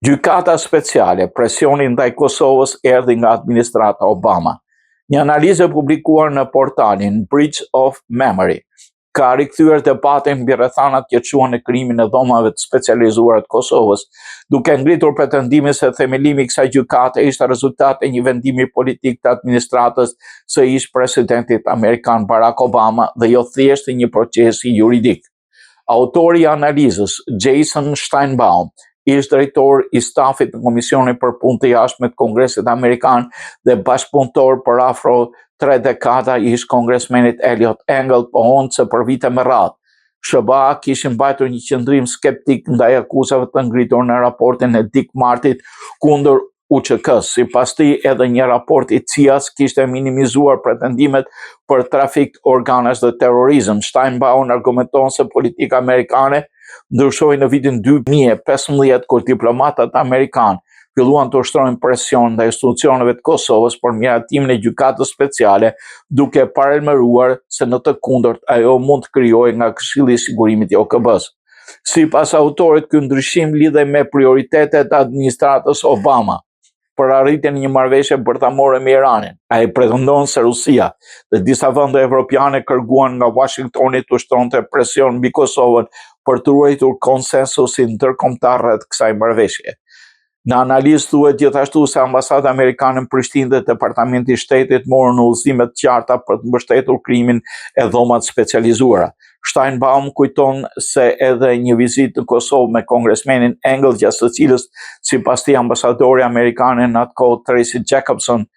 Gjykata speciale, presioni ndaj Kosovës erdhi nga administrata Obama. Një analizë e publikuar në portalin Bridge of Memory ka rikthyer debatin mbi rrethanat që quhen në krimin e dhomave të specializuara të Kosovës, duke ngritur pretendimin se themelimi i kësaj gjykate ishte rezultat e një vendimi politik të administratës së ish presidentit amerikan Barack Obama dhe jo thjesht një procesi juridik. Autori i analizës, Jason Steinbaum, ish drejtor i stafit në Komisionin për Punë të Jashtme të Kongresit Amerikan dhe bashkëpunëtor për afro 3 dekada i ish kongresmenit Eliot Engel pohon se për vite me radhë SBA kishin mbajtur një qëndrim skeptik ndaj akuzave të ngritur në raportin e Dick Martit kundër UÇK-s. Sipas tij, edhe një raport i CIA-s kishte minimizuar pretendimet për trafik organesh dhe terrorizëm. Steinbaum argumenton se politika amerikane ndryshoi në vitin 2015 kur diplomatët amerikanë filluan të ushtrojnë presion ndaj institucioneve të Kosovës për miratimin e gjykatës speciale, duke paralajmëruar se në të kundërt ajo mund të krijojë nga Këshilli i Sigurimit i OKB-s. Sipas autorit, ky ndryshim lidhej me prioritetet e administratës Obama për arritjen e një marrëveshje bërthamore me Iranin. Ai pretendon se Rusia dhe disa vende evropiane kërkuan nga Washingtoni të ushtronte presion mbi Kosovën për të ruajtur konsensusin ndërkombëtar rreth kësaj marrëveshje. Në analizë thuhet gjithashtu se ambasada amerikane në Prishtinë dhe Departamenti i Shtetit morën udhëzime të qarta për të mbështetur krimin e dhomat specializuara. Steinbaum kujton se edhe një vizitë në Kosovë me kongresmenin Engel, gjatë së cilës sipas tij ambasadori amerikan në atë kohë Tracy Jacobson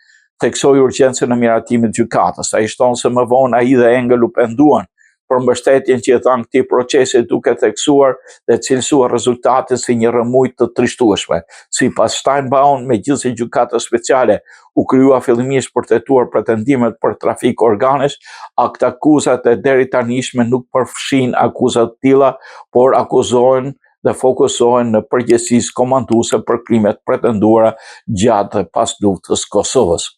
theksoi urgjencën e miratimit të gjykatës. Ai shton se më vonë ai dhe Engel u penduan për mbështetjen që i dhan këtij procesi, duke theksuar dhe cilësuar rezultatin si një rrëmujë të trishtueshme. Sipas Steinbaum, megjithëse gjykata speciale u krijua fillimisht për të hetuar pretendimet për trafik organesh, akuzat e deri tanishme nuk përfshin akuza të tilla, por akuzojnë dhe fokusohen në përgjegjësisë komanduese për krimet pretenduara gjatë dhe pas luftës Kosovës.